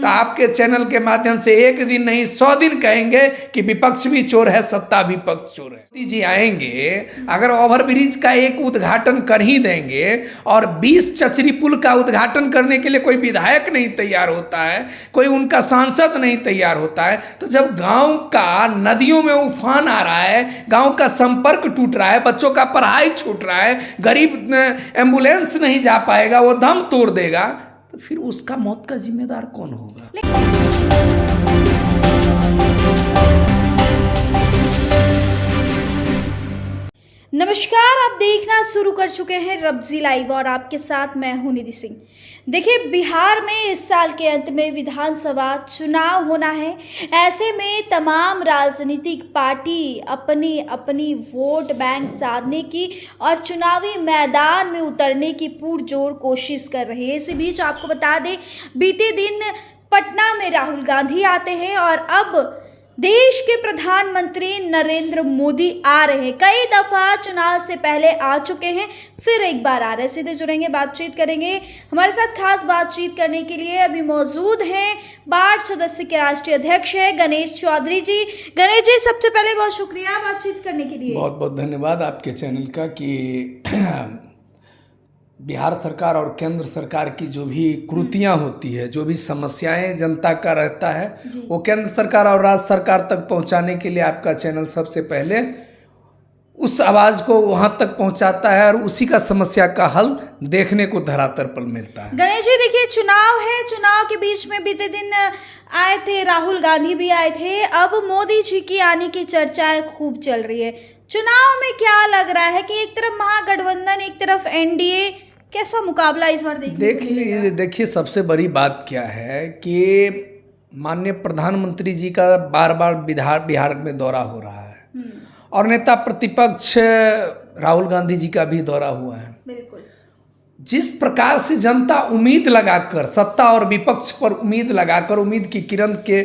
तो आपके चैनल के माध्यम से एक दिन नहीं 100 दिन कहेंगे कि विपक्ष भी चोर है, सत्ता भी पक्ष चोर है। मोदी जी आएंगे, अगर ओवरब्रिज का एक उद्घाटन कर ही देंगे और 20 चचरी पुल का उद्घाटन करने के लिए कोई विधायक नहीं तैयार होता है, कोई उनका सांसद नहीं तैयार होता है, तो जब गांव का नदियों में उफान आ रहा है, गांव का संपर्क टूट रहा है, बच्चों का पढ़ाई छूट रहा है, गरीब एम्बुलेंस नहीं जा पाएगा, वो दम तोड़ देगा, तो फिर उसका मौत का जिम्मेदार कौन होगा? नमस्कार, आप देखना शुरू कर चुके हैं रब्जी लाइव और आपके साथ मैं हूं निधि सिंह। देखिए, बिहार में इस साल के अंत में विधानसभा चुनाव होना है। ऐसे में तमाम राजनीतिक पार्टी अपनी अपनी वोट बैंक साधने की और चुनावी मैदान में उतरने की पुरजोर कोशिश कर रही है। इसी बीच आपको बता दें, बीते दिन पटना में राहुल गांधी आते हैं और अब देश के प्रधानमंत्री नरेंद्र मोदी आ रहे हैं। कई दफा चुनाव से पहले आ चुके हैं, फिर एक बार आ रहे हैं। सीधे जुड़ेंगे, बातचीत करेंगे। हमारे साथ खास बातचीत करने के लिए अभी मौजूद हैं बार्ड सदस्य के राष्ट्रीय अध्यक्ष है गणेश चौधरी जी। गणेश जी, सबसे पहले बहुत शुक्रिया बातचीत करने के लिए। बहुत बहुत धन्यवाद आपके चैनल का कि बिहार सरकार और केंद्र सरकार की जो भी कृतियां होती है, जो भी समस्याएं जनता का रहता है, वो केंद्र सरकार और राज्य सरकार तक पहुंचाने के लिए आपका चैनल सबसे पहले उस आवाज़ को वहां तक पहुंचाता है और उसी का समस्या का हल देखने को धरातल पर मिलता है। गणेश जी, देखिए, चुनाव है, चुनाव के बीच में बीते दिन आए थे, राहुल गांधी भी आए थे, अब मोदी जी की आने की चर्चाएं खूब चल रही है। चुनाव में क्या लग रहा है कि एक तरफ महागठबंधन, एक तरफ एनडीए, कैसा मुकाबला इस बार देखिए, सबसे बड़ी बात क्या है कि माननीय प्रधानमंत्री जी का बार बार बिहार में दौरा हो रहा है और नेता प्रतिपक्ष राहुल गांधी जी का भी दौरा हुआ है। बिल्कुल। जिस प्रकार से जनता उम्मीद लगाकर, सत्ता और विपक्ष पर उम्मीद लगाकर उम्मीद की किरण के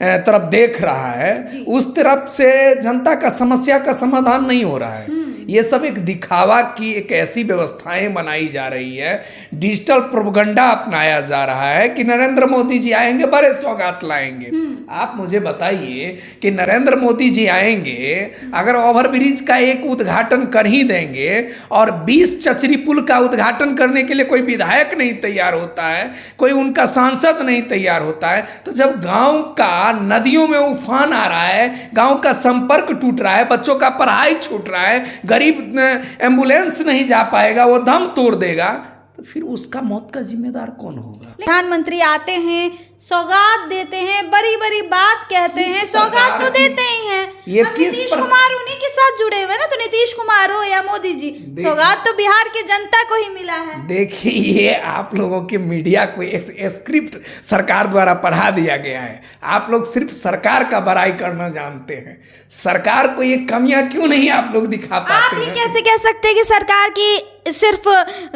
तरफ देख रहा है, उस तरफ से जनता का समस्या का समाधान नहीं हो रहा है। ये सब एक दिखावा की एक ऐसी व्यवस्थाएं बनाई जा रही है, डिजिटल प्रोपगंडा अपनाया जा रहा है कि नरेंद्र मोदी जी आएंगे, बड़े सौगात लाएंगे। आप मुझे बताइए कि नरेंद्र मोदी जी आएंगे, अगर ओवरब्रिज का एक उद्घाटन कर ही देंगे और 20 चचरी पुल का उद्घाटन करने के लिए कोई विधायक नहीं तैयार होता है, कोई उनका सांसद नहीं तैयार होता है, तो जब गांव का नदियों में उफान आ रहा है, गांव का संपर्क टूट रहा है, बच्चों का पढ़ाई छूट रहा है, गरीब एम्बुलेंस नहीं जा पाएगा, वो दम तोड़ देगा, तो फिर उसका मौत का जिम्मेदार कौन होगा? प्रधानमंत्री आते हैं, सौगात देते हैं, बड़ी बड़ी बात कहते हैं, सौगात तो देते ही हैं। ये नीतीश कुमार उन्हीं के साथ जुड़े हुए ना, तो नीतीश कुमार हो या मोदी जी, सौगात तो बिहार के जनता को ही मिला है। देखिए, ये आप लोगों के मीडिया को एक स्क्रिप्ट सरकार द्वारा पढ़ा दिया गया है। आप लोग सिर्फ सरकार का बड़ाई करना जानते हैं, सरकार को ये कमियां क्यों नहीं आप लोग दिखा पाते हैं? आप ये कैसे कह सकते हैं कि सरकार की सिर्फ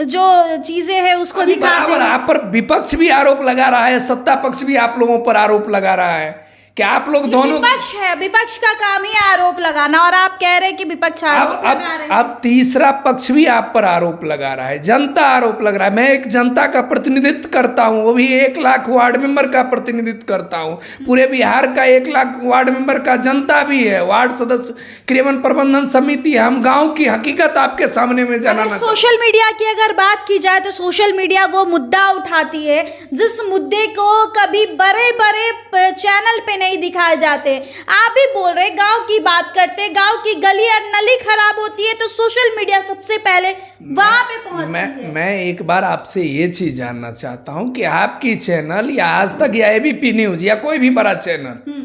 जो चीजें हैं उसको दिखाते हैं? आप पर विपक्ष भी आरोप लगा रहा है, सत्ता पक्ष भी आप लोगों पर आरोप लगा रहा है कि आप लोग दोनों, विपक्ष है, विपक्ष का काम ही आरोप लगाना, और आप कह रहे हैं कि विपक्ष आरोप लगा रहे हैं। अब तीसरा पक्ष भी आप पर आरोप लगा रहा है, जनता आरोप लग रहा है। मैं एक जनता का प्रतिनिधित्व करता हूं, वो भी 1 लाख वार्ड मेंबर का प्रतिनिधित्व करता हूं। पूरे बिहार का 1 लाख वार्ड मेंबर का जनता भी है, वार्ड सदस्य, क्रियान्वयन प्रबंधन समिति है। हम गाँव की हकीकत आपके सामने में जनाना। सोशल मीडिया की अगर बात की जाए तो सोशल मीडिया वो मुद्दा उठाती है जिस मुद्दे को कभी बड़े बड़े चैनल पे नहीं दिखाए जाते। आप भी बोल रहे, गांव की बात करते, गांव की गली और नली खराब होती है तो सोशल मीडिया सबसे पहले वहां पे पहुंचती है। मैं एक बार आपसे ये चीज जानना चाहता हूं कि आपकी चैनल या आज तक या एबीपी न्यूज या कोई भी बड़ा चैनल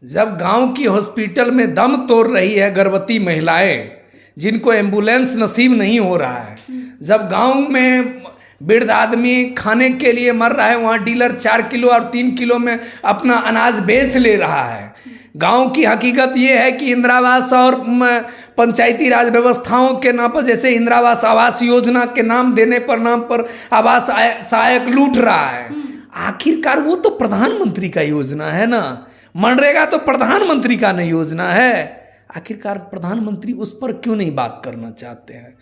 जब गांव की हॉस्पिटल में दम तोड़ रही है गर्भवती महिलाएं जिनको एम्बुलेंस नसीब नहीं हो रहा है, जब गांव में वृद्ध आदमी खाने के लिए मर रहा है, वहाँ डीलर 4 किलो और 3 किलो में अपना अनाज बेच ले रहा है। गांव की हकीकत ये है कि इंदिरा आवास और पंचायती राज व्यवस्थाओं के नाम पर, जैसे इंदिरा आवास आवास योजना के नाम देने पर नाम पर आवास सहायक लूट रहा है। आखिरकार वो तो प्रधानमंत्री का योजना है ना, मनरेगा तो प्रधानमंत्री का नहीं योजना है। आखिरकार प्रधानमंत्री उस पर क्यों नहीं बात करना चाहते हैं?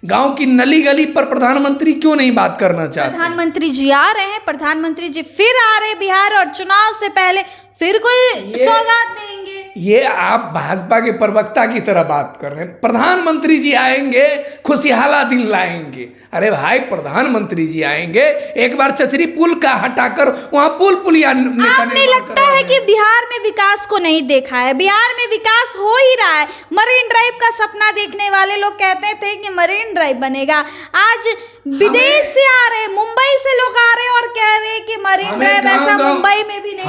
गांव की नली गली पर प्रधानमंत्री क्यों नहीं बात करना चाहते? प्रधानमंत्री जी आ रहे हैं, प्रधानमंत्री जी फिर आ रहे बिहार, और चुनाव से पहले फिर कोई सौगात देंगे। ये आप भाजपा के प्रवक्ता की तरह बात कर रहे हैं। प्रधानमंत्री जी आएंगे, खुशहाला दिन लाएंगे। अरे भाई, प्रधानमंत्री जी आएंगे, एक बार चचरी पुल का हटाकर वहां पुलिया आपने लगता है कि बिहार में विकास को नहीं देखा है? बिहार में विकास हो ही रहा है। मरीन ड्राइव का सपना देखने वाले लोग कहते थे कि मरीन ड्राइव बनेगा, आज विदेश से आ रहे, मुंबई से लोग आ रहे और कह रहे कि मरीन ड्राइव ऐसा मुंबई में भी नहीं।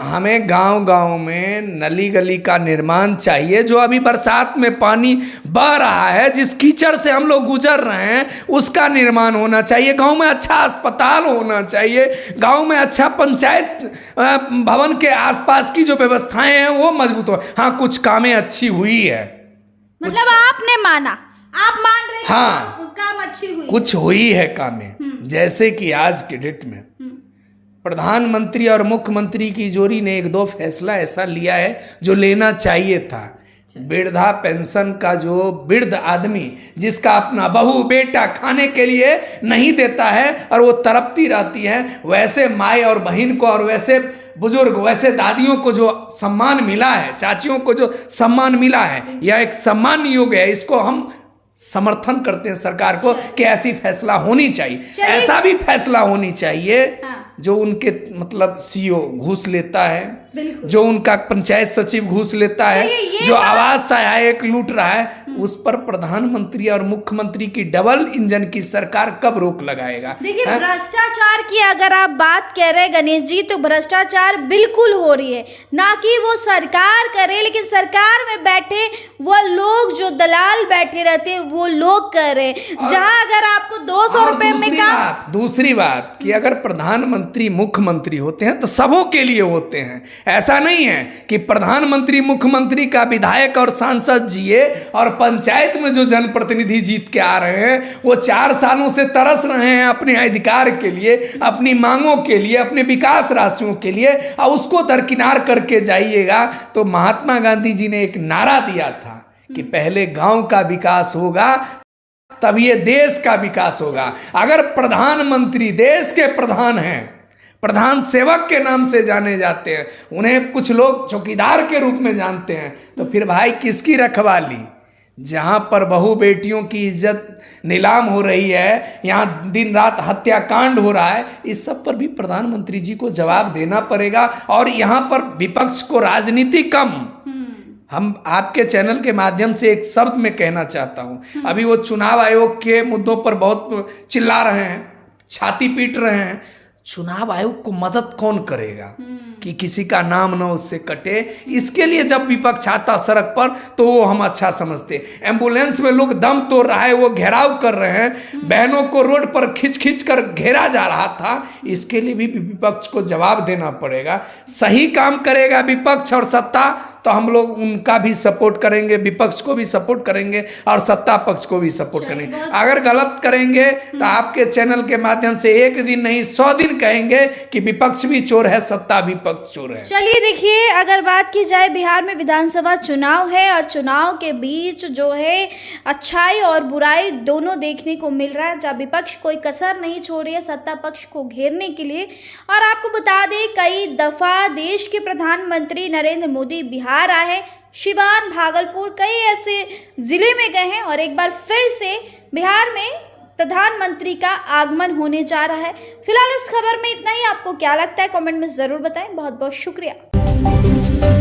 हमें गांव में नली गली का निर्माण चाहिए। जो अभी बरसात में पानी बह रहा है, जिस कीचड़ से हम लोग गुजर रहे हैं, उसका निर्माण होना चाहिए। गांव में अच्छा अस्पताल होना चाहिए। गांव में अच्छा पंचायत भवन के आसपास की जो व्यवस्थाएं हैं वो मजबूत हो। हाँ, कुछ कामें अच्छी हुई है, मतलब आपने माना, आप मान रहे हैं? हाँ, काम अच्छी हुई, कुछ हुई है कामें। जैसे कि आज के डेट में प्रधानमंत्री और मुख्यमंत्री की जोड़ी ने एक दो फैसला ऐसा लिया है जो लेना चाहिए था। वृद्धा पेंशन का, जो वृद्ध आदमी जिसका अपना बहू बेटा खाने के लिए नहीं देता है और वो तड़पती रहती है, वैसे माए और बहन को और वैसे बुजुर्ग, वैसे दादियों को जो सम्मान मिला है, चाचियों को जो सम्मान मिला है, यह एक सम्मान योग्य है। इसको हम समर्थन करते हैं सरकार को कि ऐसी फैसला होनी चाहिए। ऐसा भी फैसला होनी चाहिए जो उनके मतलब सीओ घूस लेता है, जो उनका पंचायत सचिव घूस लेता है, जो आवास सहायक लूट रहा है, उस पर प्रधानमंत्री और मुख्यमंत्री की डबल इंजन की सरकार कब रोक लगाएगा? देखिए, भ्रष्टाचार की अगर आप बात कह रहे हैं गणेश जी, तो भ्रष्टाचार बिल्कुल हो रही है, ना कि वो सरकार करे, लेकिन सरकार में बैठे वो लोग, जो दलाल बैठे रहते हैं, वो लोग कर रहे हैं। जहां अगर आपको 200 रुपए में काम। दूसरी बात कि अगर प्रधानमंत्री मुख्यमंत्री होते हैं तो सबों के लिए होते हैं। ऐसा नहीं है कि प्रधानमंत्री मुख्यमंत्री का विधायक और सांसद जिए और पंचायत में जो जनप्रतिनिधि जीत के आ रहे हैं वो 4 सालों से तरस रहे हैं अपने अधिकार के लिए, अपनी मांगों के लिए, अपने विकास राशियों के लिए, और उसको दरकिनार करके जाइएगा। तो महात्मा गांधी जी ने एक नारा दिया था कि पहले गांव का विकास होगा तब ये देश का विकास होगा। अगर प्रधानमंत्री देश के प्रधान हैं, प्रधान सेवक के नाम से जाने जाते हैं, उन्हें कुछ लोग चौकीदार के रूप में जानते हैं, तो फिर भाई किसकी रखवाली? जहां पर बहू बेटियों की इज्जत नीलाम हो रही है, यहाँ दिन रात हत्याकांड हो रहा है, इस सब पर भी प्रधानमंत्री जी को जवाब देना पड़ेगा। और यहाँ पर विपक्ष को राजनीति कम, हम आपके चैनल के माध्यम से एक शब्द में कहना चाहता हूं। अभी वो चुनाव आयोग के मुद्दों पर बहुत चिल्ला रहे हैं, छाती पीट रहे हैं। चुनाव आयोग को मदद कौन करेगा कि किसी का नाम न उससे कटे? इसके लिए जब विपक्ष आता सड़क पर तो वो हम अच्छा समझते। एम्बुलेंस में लोग दम तोड़ रहा है, वो घेराव कर रहे हैं, बहनों को रोड पर खींच खींच कर घेरा जा रहा था, इसके लिए भी विपक्ष को जवाब देना पड़ेगा। सही काम करेगा विपक्ष और सत्ता तो हम लोग उनका भी सपोर्ट करेंगे, विपक्ष को भी सपोर्ट करेंगे और सत्ता पक्ष को भी सपोर्ट करेंगे। अगर गलत करेंगे तो आपके चैनल के माध्यम से एक दिन नहीं 100 दिन कहेंगे कि विपक्ष भी चोर है, सत्ता भी पक्ष चोर है। चलिए देखिए, अगर बात की जाए, बिहार में विधानसभा चुनाव है और चुनाव के बीच जो है अच्छाई और बुराई दोनों देखने को मिल रहा है, जहाँ विपक्ष कोई कसर नहीं छोड़ रही है सत्ता पक्ष को घेरने के लिए। और आपको बता दें, कई दफा देश के प्रधानमंत्री नरेंद्र मोदी बिहार आए, सिवान, भागलपुर, कई ऐसे जिले में गए हैं और एक बार फिर से बिहार में प्रधानमंत्री का आगमन होने जा रहा है। फिलहाल इस खबर में इतना ही। आपको क्या लगता है कमेंट में ज़रूर बताएं। बहुत बहुत शुक्रिया।